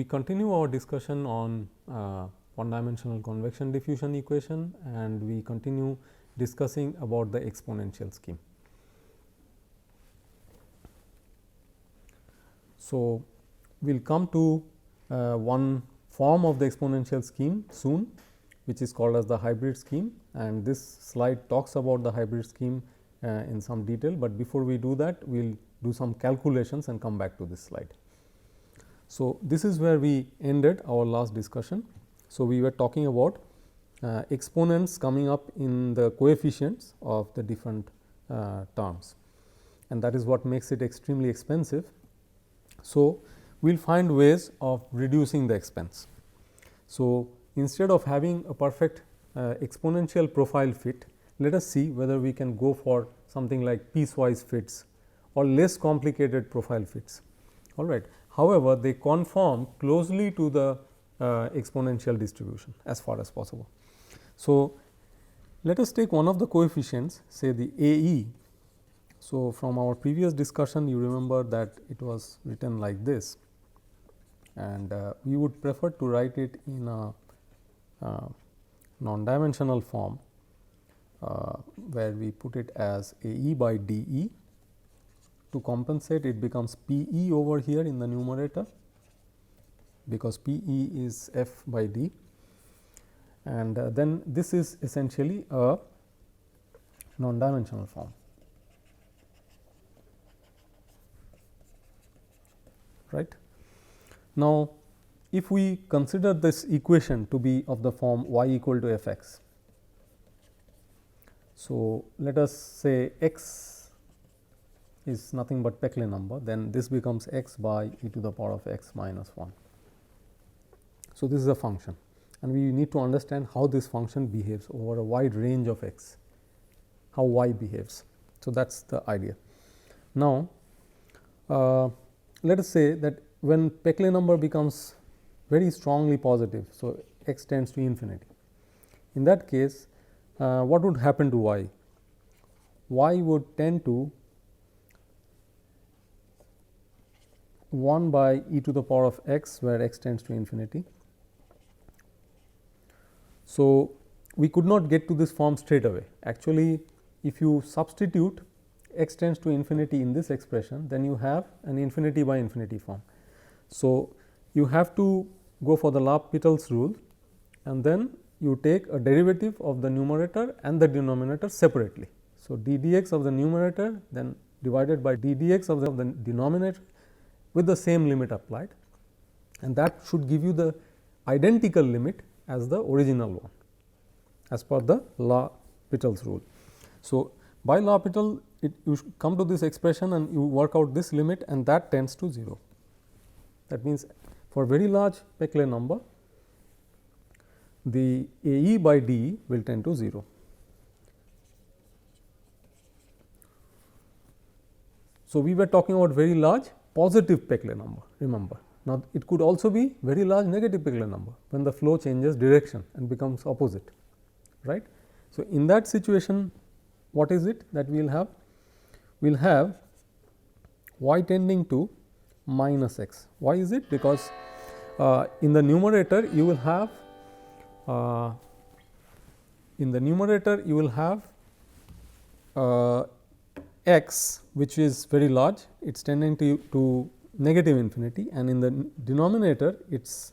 we continue our discussion on one dimensional convection diffusion equation, and we continue discussing about the exponential scheme. So, we will come to one form of the exponential scheme soon, which is called as the hybrid scheme, and this slide talks about the hybrid scheme in some detail, but before we do that we will do some calculations and come back to this slide. So, this is where we ended our last discussion. So, we were talking about exponents coming up in the coefficients of the different terms, and that is what makes it extremely expensive. So, we will find ways of reducing the expense. So, instead of having a perfect exponential profile fit, let us see whether we can go for something like piecewise fits or less complicated profile fits. All right. However, they conform closely to the exponential distribution as far as possible. So, let us take one of the coefficients, say the A e. So, from our previous discussion you remember that it was written like this, and we would prefer to write it in a non-dimensional form, where we put it as A e by d e. To compensate, it becomes P e over here in the numerator, because P e is f by d, and then this is essentially a non-dimensional form, right. Now, if we consider this equation to be of the form y equal to f x, so let us say x is nothing but Peclet number, then this becomes x by e to the power of x minus 1. So, this is a function, and we need to understand how this function behaves over a wide range of x, how y behaves. So, that is the idea. Now, let us say that when Peclet number becomes very strongly positive, so x tends to infinity. In that case, what would happen to y? Y would tend to 1 by e to the power of x, where x tends to infinity. So, we could not get to this form straight away. Actually, if you substitute x tends to infinity in this expression, then you have an infinity by infinity form. So, you have to go for the L'Hopital's rule, and then you take a derivative of the numerator and the denominator separately. So, d dx of the numerator then divided by d dx of the denominator with the same limit applied, and that should give you the identical limit as the original one as per the L'Hopital's rule. So, by L'Hopital you come to this expression and you work out this limit, and that tends to 0. That means, for very large Peclet number, the A e by d e will tend to 0. So, we were talking about very large positive Peclet number, remember. Now, it could also be very large negative Peclet number when the flow changes direction and becomes opposite, right. So, in that situation, what is it that we will have? We will have y tending to minus x. Why is it? Because in the numerator you will have x, which is very large, it is tending to negative infinity, and in the denominator it is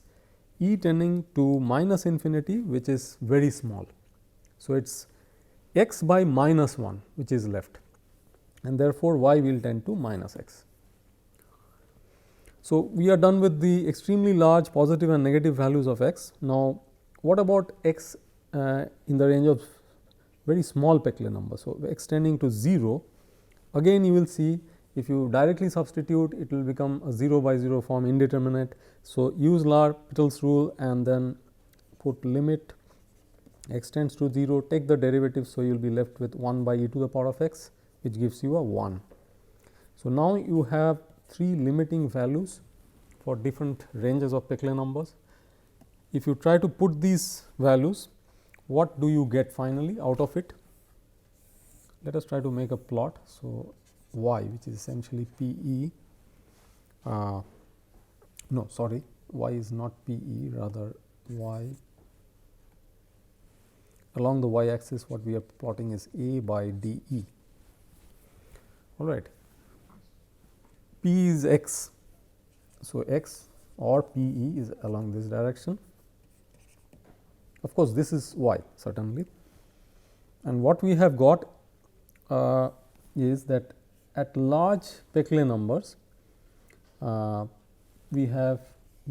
e tending to minus infinity, which is very small. So, it is x by minus 1 which is left, and therefore, y will tend to minus x. So, we are done with the extremely large positive and negative values of x. Now, what about x in the range of very small Peclet number? So, x tending to 0, again you will see if you directly substitute, it will become a 0 by 0 form, indeterminate. So, use L'Hopital's rule and then put limit x tends to 0, take the derivative. So, you will be left with 1 by e to the power of x, which gives you a 1. So, now you have 3 limiting values for different ranges of Peclet numbers. If you try to put these values, what do you get finally out of it? Let us try to make a plot. So, y, which is essentially P e, no sorry, y is not p e, rather y along the y axis what we are plotting is a by d e. All right. P is x. So, x or p e is along this direction. Of course, this is y certainly, and what we have got is that at large Peclet numbers we have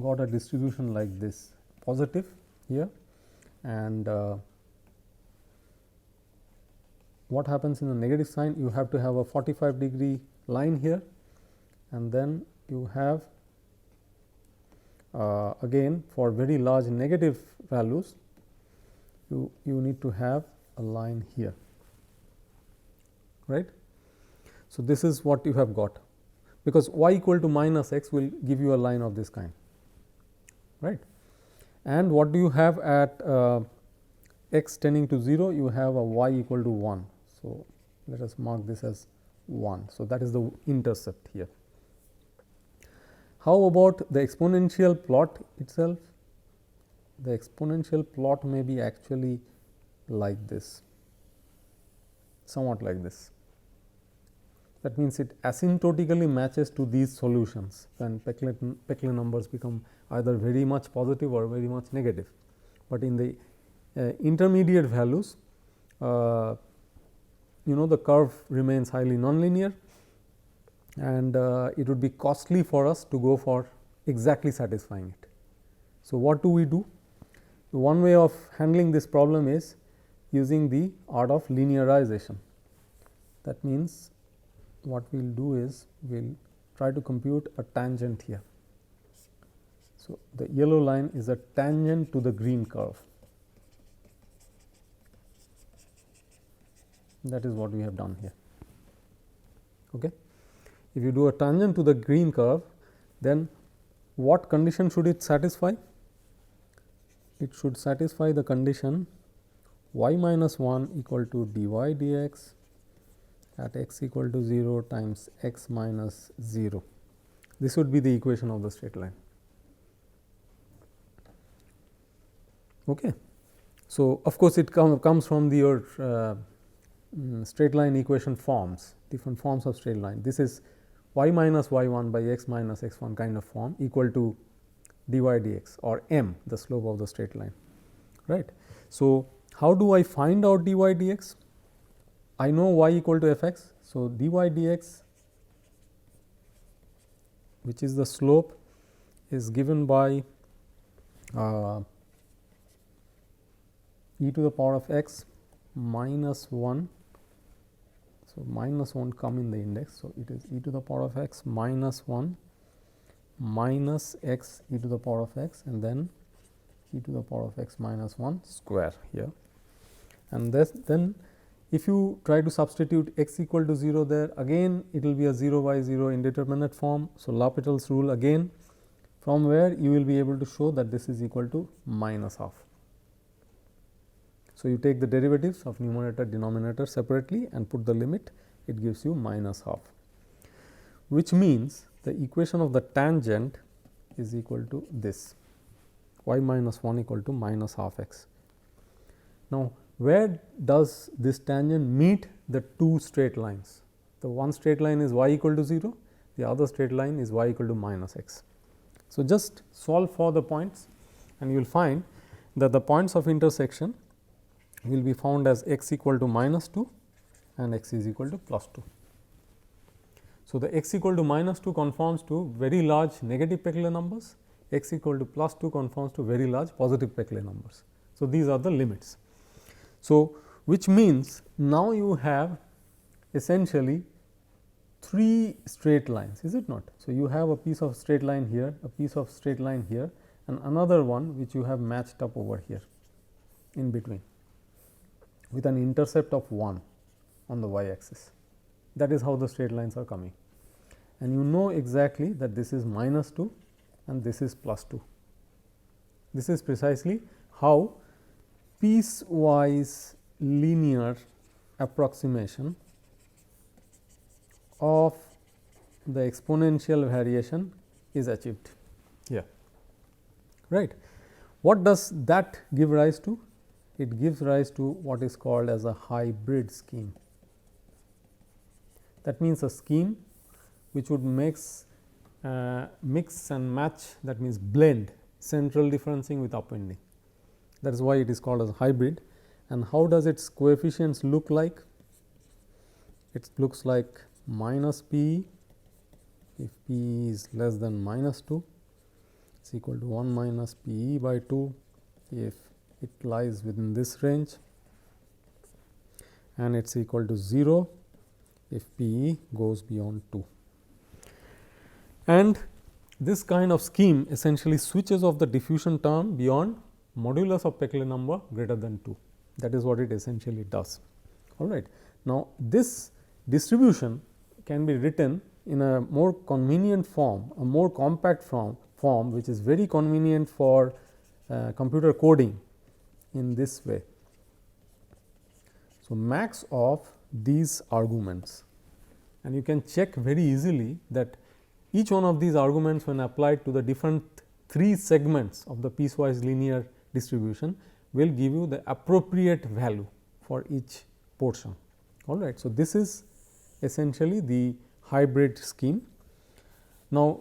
got a distribution like this, positive here, and what happens in the negative sign, you have to have a 45-degree line here, and then you have again for very large negative values you need to have a line here, right. So, this is what you have got, because y equal to minus x will give you a line of this kind, right. And what do you have at x tending to 0? You have a y equal to 1. So, let us mark this as 1. So, that is the intercept here. How about the exponential plot itself? The exponential plot may be actually like this, somewhat like this. That means, it asymptotically matches to these solutions when Peclet numbers become either very much positive or very much negative, but in the intermediate values the curve remains highly nonlinear, and it would be costly for us to go for exactly satisfying it. So, what do we do? One way of handling this problem is using the art of linearization. That means, what we will do is we will try to compute a tangent here. So, the yellow line is a tangent to the green curve. That is what we have done here. Okay. If you do a tangent to the green curve, then what condition should it satisfy? It should satisfy the condition y minus 1 equal to dy dx at x equal to 0 times x minus 0. This would be the equation of the straight line. Okay. So, of course, it comes from your straight line equation forms, different forms of straight line. This is y minus y 1 by x minus x 1 kind of form equal to dy dx or m, the slope of the straight line, right. So, how do I find out dy dx? I know y equal to f x. So, dy dx, which is the slope, is given by e to the power of x minus 1. So, minus won't come in the index. So, it is e to the power of x minus 1 minus x e to the power of x, and then e to the power of x minus 1 square here. And then if you try to substitute x equal to 0 there, again it will be a 0 by 0 indeterminate form. So, L'Hopital's rule again, from where you will be able to show that this is equal to minus half. So, you take the derivatives of numerator denominator separately and put the limit, it gives you minus half, which means the equation of the tangent is equal to this, y minus 1 equal to minus half x. Now, where does this tangent meet the two straight lines? The one straight line is y equal to 0, the other straight line is y equal to minus x. So, just solve for the points and you will find that the points of intersection will be found as x equal to minus 2 and x is equal to plus 2. So, the x equal to minus 2 conforms to very large negative Peclet numbers, x equal to plus 2 conforms to very large positive Peclet numbers. So, these are the limits. So, which means now you have essentially 3 straight lines, is it not? So, you have a piece of straight line here, a piece of straight line here, and another one which you have matched up over here in between with an intercept of 1 on the y axis. That is how the straight lines are coming, and you know exactly that this is minus 2 and this is plus 2. This is precisely how piecewise linear approximation of the exponential variation is achieved here. right. What does that give rise to? It gives rise to what is called as a hybrid scheme. That means a scheme which would mix and match, that means blend central differencing with upwinding. That is why it is called as hybrid. And how does its coefficients look like? It looks like minus P if P is less than minus 2, is equal to 1 minus P e by 2 if it lies within this range, and it is equal to 0 if P e goes beyond 2. And this kind of scheme essentially switches off the diffusion term beyond modulus of Peclet number greater than 2. That is what it essentially does. All right. Now, this distribution can be written in a more convenient form, a more compact form which is very convenient for computer coding in this way. So, max of these arguments, and you can check very easily that each one of these arguments, when applied to the different 3 segments of the piecewise linear distribution, will give you the appropriate value for each portion. All right. So, this is essentially the hybrid scheme. Now,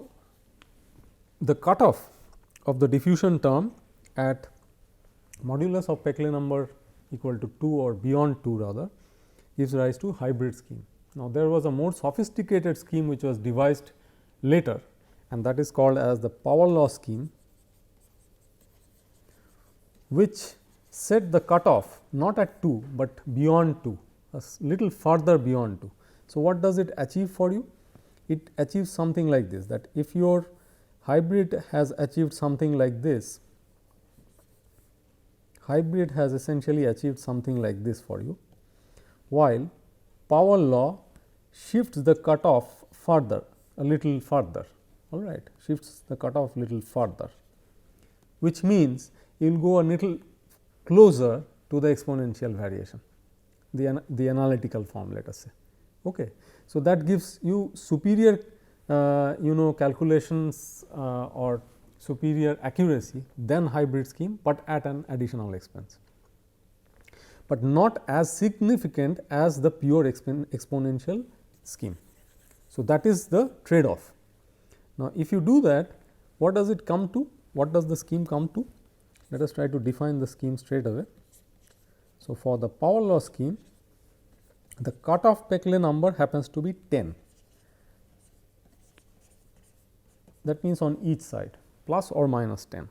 the cutoff of the diffusion term at modulus of Peclet number equal to 2 or beyond 2 rather gives rise to hybrid scheme. Now, there was a more sophisticated scheme which was devised later, and that is called as the power law scheme, which set the cutoff not at 2, but beyond 2, a little further beyond 2. So, what does it achieve for you? It achieves something like this, that if your hybrid has achieved something like this, hybrid has essentially achieved something like this for you, while power law shifts the cutoff further, a little further, all right, shifts the cutoff little further, which means you will go a little closer to the exponential variation, the analytical form, let us say. Okay. So, that gives you superior calculations or superior accuracy than hybrid scheme, but at an additional expense, but not as significant as the pure exponential scheme. So, that is the trade off. Now, if you do that, what does it come to? What does the scheme come to? Let us try to define the scheme straight away. So, for the power law scheme, the cutoff Peclet number happens to be 10. That means on each side, plus or minus 10,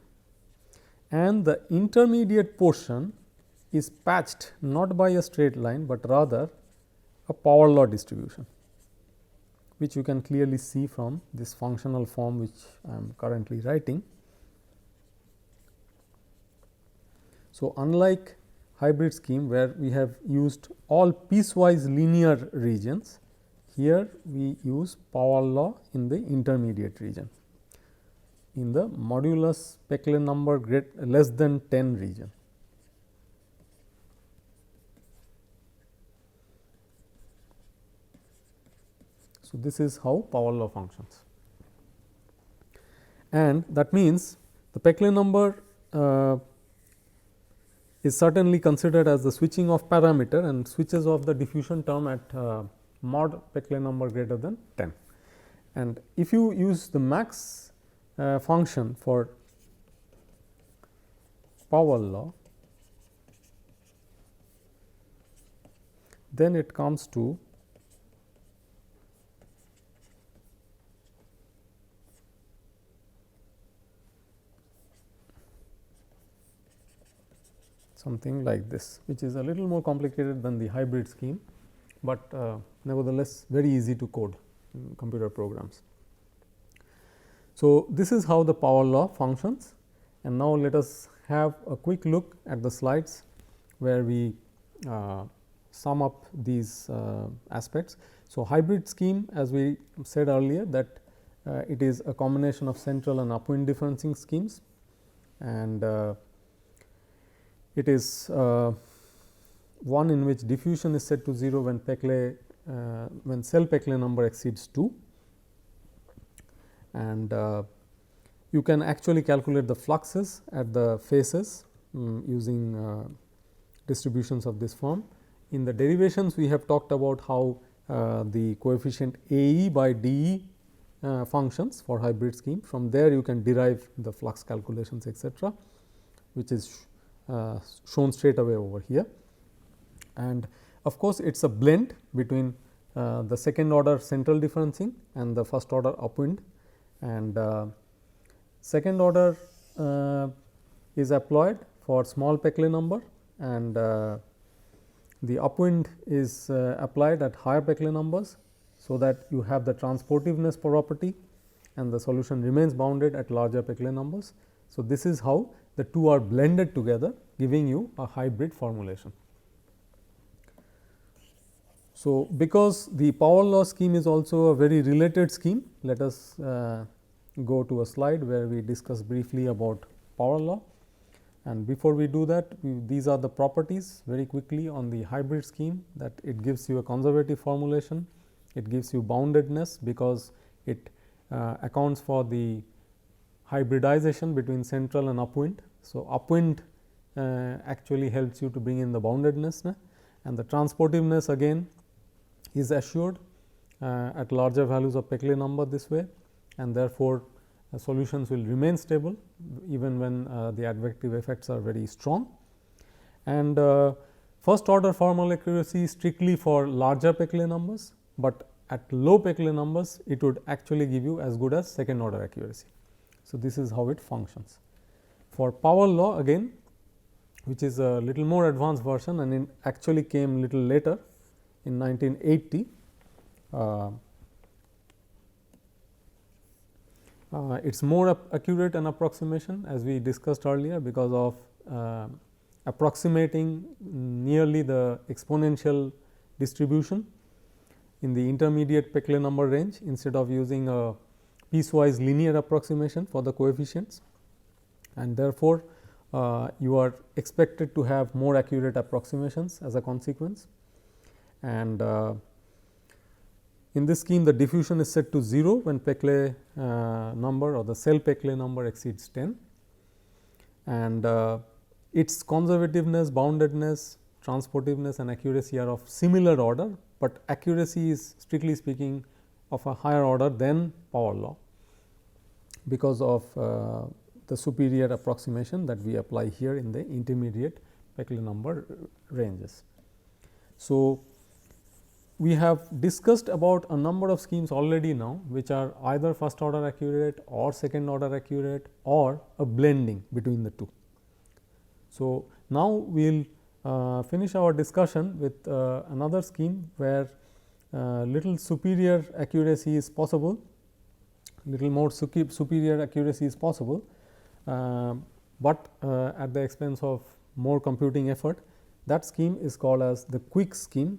and the intermediate portion is patched not by a straight line, but rather a power law distribution, which you can clearly see from this functional form which I am currently writing. So, unlike hybrid scheme where we have used all piecewise linear regions, here we use power law in the intermediate region, in the modulus Peclet number less than 10 region. So, this is how power law functions, and that means the Peclet number is certainly considered as the switching off parameter and switches off the diffusion term at mod Peclet number greater than 10. And if you use the max function for power law, then it comes to something like this, which is a little more complicated than the hybrid scheme, but nevertheless very easy to code in computer programs. So, this is how the power law functions, and now let us have a quick look at the slides where we sum up these aspects. So, hybrid scheme, as we said earlier, that it is a combination of central and upwind differencing schemes, and it is one in which diffusion is set to 0 when when cell Peclet number exceeds 2, and you can actually calculate the fluxes at the faces using distributions of this form. In the derivations, we have talked about how the coefficient AE by DE functions for hybrid scheme. From there, you can derive the flux calculations, etc., which is shown straight away over here. And of course, it is a blend between the second order central differencing and the first order upwind, and second order is applied for small Peclet number, and the upwind is applied at higher Peclet numbers. So, that you have the transportiveness property and the solution remains bounded at larger Peclet numbers. So, this is how the two are blended together, giving you a hybrid formulation. So, because the power law scheme is also a very related scheme, let us go to a slide where we discuss briefly about power law. And before we do that, these are the properties very quickly on the hybrid scheme, that it gives you a conservative formulation, it gives you boundedness because it accounts for the hybridization between central and upwind. So, upwind actually helps you to bring in the boundedness, and the transportiveness again is assured at larger values of Peclet number this way, and therefore, solutions will remain stable even when the advective effects are very strong. And first order formal accuracy is strictly for larger Peclet numbers, but at low Peclet numbers it would actually give you as good as second order accuracy. So, this is how it functions. For power law again, which is a little more advanced version and it actually came little later in 1980. It is more accurate an approximation, as we discussed earlier, because of approximating nearly the exponential distribution in the intermediate Peclet number range instead of using a piecewise linear approximation for the coefficients, and therefore, you are expected to have more accurate approximations as a consequence. And in this scheme, the diffusion is set to 0 when Peclet number or the cell Peclet number exceeds 10, and its conservativeness, boundedness, transportiveness and accuracy are of similar order, but accuracy is strictly speaking of a higher order than power law, because of the superior approximation that we apply here in the intermediate Peclet number ranges. So, we have discussed about a number of schemes already now, which are either first order accurate or second order accurate or a blending between the two. So, now we will finish our discussion with another scheme where little superior accuracy is possible, little more superior accuracy is possible, but at the expense of more computing effort. That scheme is called as the QUIC scheme,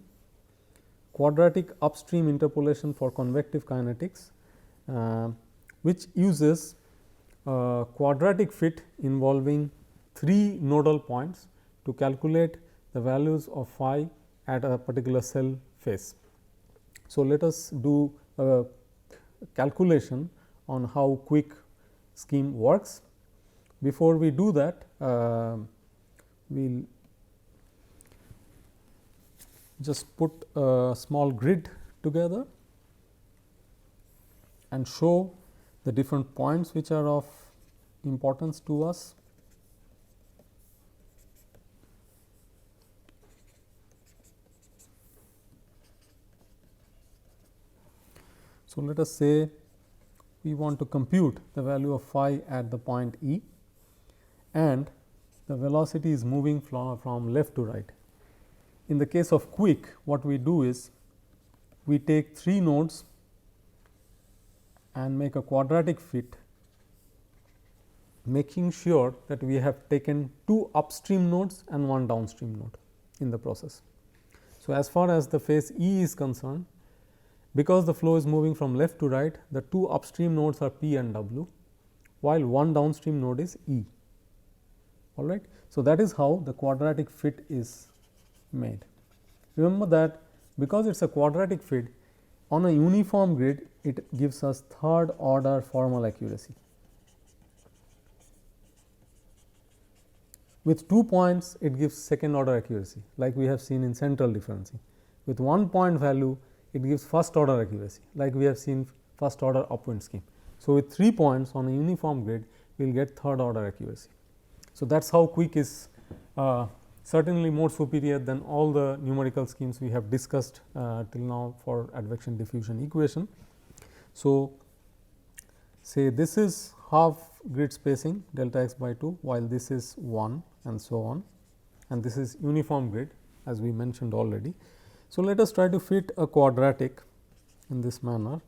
quadratic upstream interpolation for convective kinetics, which uses a quadratic fit involving 3 nodal points to calculate the values of phi at a particular cell face. So, let us do a calculation on how QUIC scheme works. Before we do that, we will just put a small grid together and show the different points which are of importance to us. So, let us say we want to compute the value of phi at the point E, and the velocity is moving from left to right. In the case of QUIC, what we do is we take 3 nodes and make a quadratic fit, making sure that we have taken 2 upstream nodes and 1 downstream node in the process. So, as far as the phase E is concerned, because the flow is moving from left to right, the 2 upstream nodes are P and W, while 1 downstream node is E. All right. So, that is how the quadratic fit is made. Remember that because it is a quadratic fit on a uniform grid, it gives us third order formal accuracy. With 2 points it gives second order accuracy, like we have seen in central differencing. With 1 point value it gives first order accuracy, like we have seen first order upwind scheme. So, with 3 points on a uniform grid we will get third order accuracy. So, that is how QUIC is certainly more superior than all the numerical schemes we have discussed till now for advection diffusion equation. So, say this is half grid spacing delta x by 2, while this is 1 and so on, and this is uniform grid as we mentioned already. So, let us try to fit a quadratic in this manner,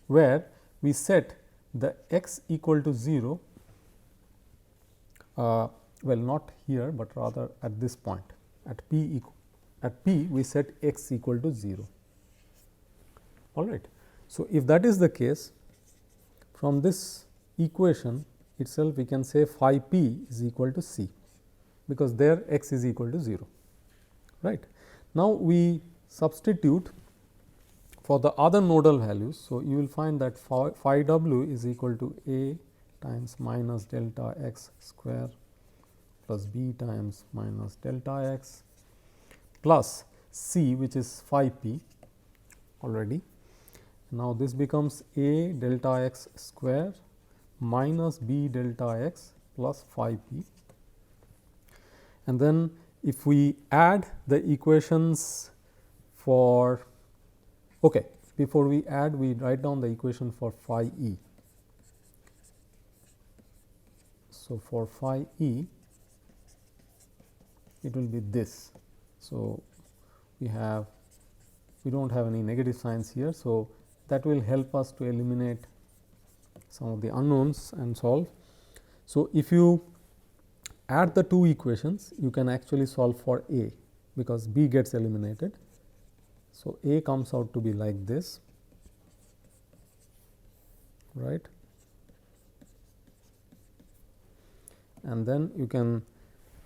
where we set the x equal to 0, well not here, but rather at this point at p we set x equal to 0. All right. So, if that is the case, from this equation itself we can say phi p is equal to c, because there x is equal to 0. Right. Now, we substitute for the other nodal values. So, you will find that phi w is equal to a times minus delta x square plus b times minus delta x plus c, which is phi p already. Now, this becomes a delta x square minus b delta x plus phi p, and then if we add the equations for before we add, we write down the equation for phi e. So, for phi e it will be this. So, we do not have any negative signs here. So, that will help us to eliminate some of the unknowns and solve. So, if you add the two equations, you can actually solve for a, because b gets eliminated. So, a comes out to be like this, right, and then you can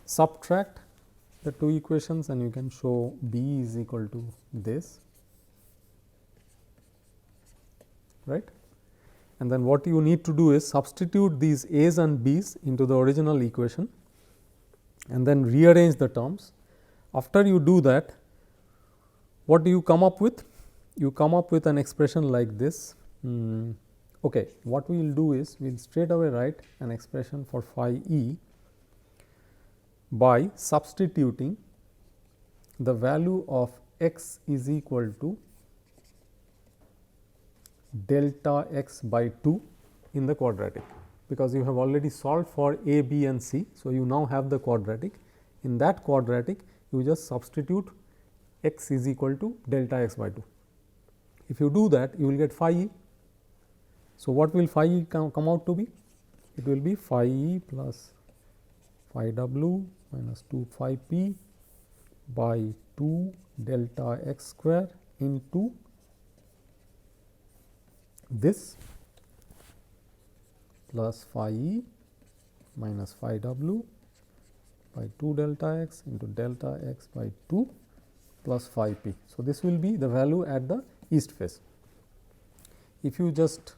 subtract the two equations and you can show b is equal to this, right. And then what you need to do is substitute these a's and b's into the original equation and then rearrange the terms. After you do that, what do you come up with? You come up with an expression like this. Okay, what we will do is we will straight away write an expression for phi e by substituting the value of x is equal to delta x by 2 in the quadratic, because you have already solved for a, b and c. So, you now have the quadratic. In that quadratic you just substitute x is equal to delta x by 2. If you do that, you will get phi e. So, what will phi e come out to be? It will be phi e plus phi w minus 2 phi p by 2 delta x square into this plus phi e minus phi w by 2 delta x into delta x by 2 plus phi p. So, this will be the value at the east face. If you just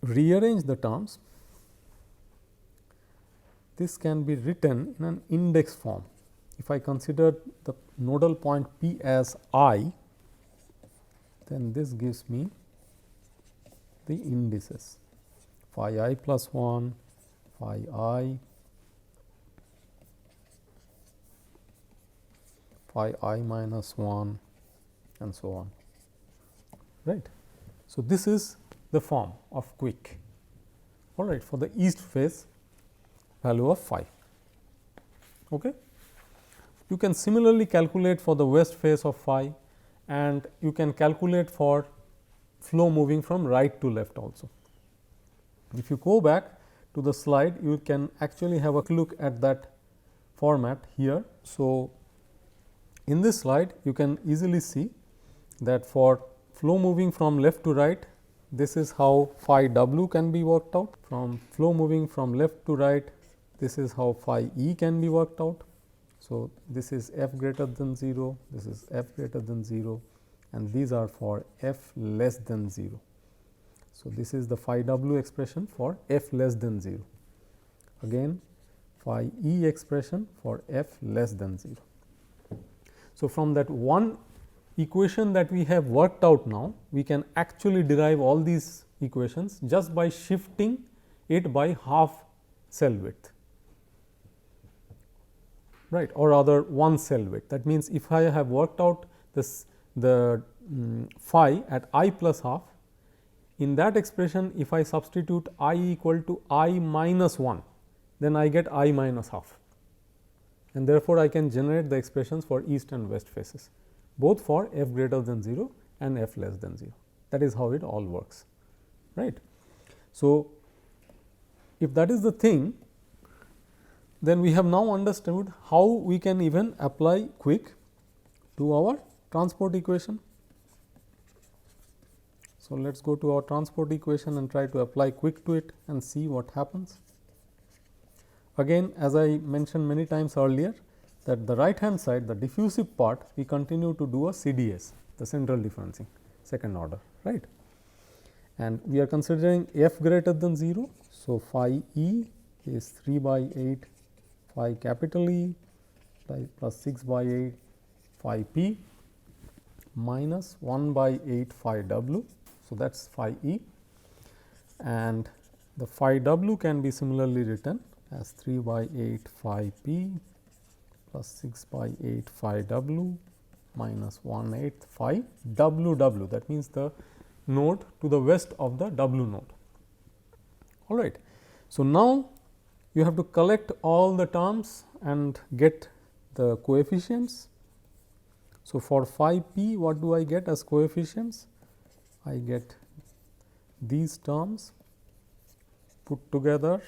rearrange the terms, this can be written in an index form. If I consider the nodal point p as I, then this gives me the indices phi I plus 1, phi I, phi I minus 1 and so on, right. So, this is the form of QUIC, all right, for the east face value of phi. Okay. You can similarly calculate for the west face of phi, and you can calculate for flow moving from right to left also. If you go back to the slide, you can actually have a look at that format here. So, in this slide you can easily see that for flow moving from left to right, this is how phi w can be worked out. From flow moving from left to right, this is how phi e can be worked out. So, this is f greater than 0, this is f greater than 0, and these are for f less than 0. So, this is the phi w expression for f less than 0, again phi e expression for f less than 0. So, from that one equation that we have worked out now, we can actually derive all these equations just by shifting it by half cell width, right, or rather one cell width. That means, if I have worked out this the phi at I plus half, in that expression if I substitute I equal to I minus 1, then I get I minus half, and therefore, I can generate the expressions for east and west faces, both for f greater than 0 and f less than 0. That is how it all works, right. So, if that is the thing, then we have now understood how we can even apply quick to our transport equation. So, let us go to our transport equation and try to apply quick to it and see what happens. Again, as I mentioned many times earlier, that the right hand side, the diffusive part, we continue to do a CDS, the central differencing, second order, right. And we are considering f greater than 0. So, phi e is 3 by 8 phi capital E plus 6 by 8 phi p minus 1 by 8 phi w. So, that is phi e, and the phi w can be similarly written as 3 by 8 phi p plus 6 by 8 phi w minus 1/8 phi w w, that means the node to the west of the w node. All right. So, now you have to collect all the terms and get the coefficients. So, for phi p, what do I get as coefficients? I get these terms put together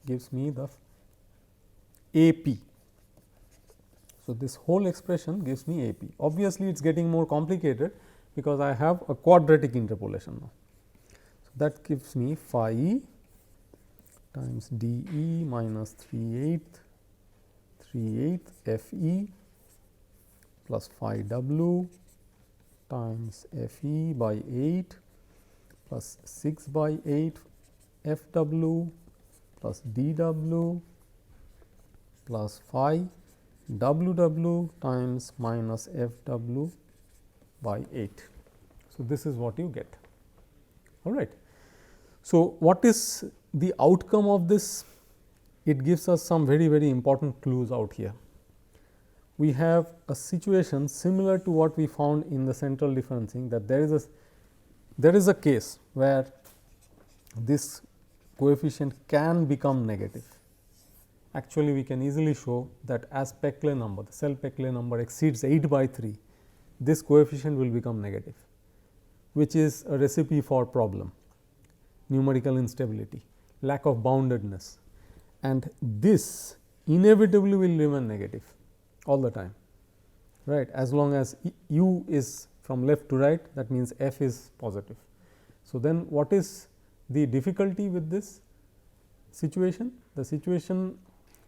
gives me the A p. So, this whole expression gives me A p. Obviously, it is getting more complicated because I have a quadratic interpolation now. So, that gives me phi e times d e minus 3/8 f e plus phi w times f e by 8 plus 6 by 8 f w plus d w plus phi w w times minus f w by 8. So, this is what you get. All right. So, what is the outcome of this? It gives us some very important clues out here. We have a situation similar to what we found in the central differencing, that there is a case where this coefficient can become negative. Actually, we can easily show that as Peclet number, the cell Peclet number exceeds 8 by 3, this coefficient will become negative, which is a recipe for problem, numerical instability, lack of boundedness, and this inevitably will remain negative all the time, right, as long as u is from left to right, that means f is positive. So, then what is the difficulty with this situation? The situation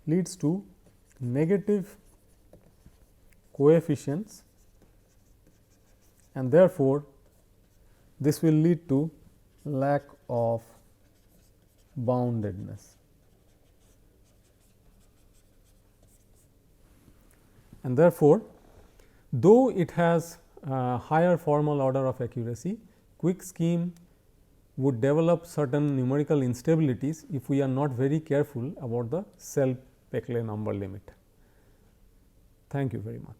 leads to negative coefficients, and therefore, this will lead to lack of boundedness. And therefore, though it has higher formal order of accuracy, quick scheme would develop certain numerical instabilities if we are not very careful about the cell Peclet number limit. Thank you very much.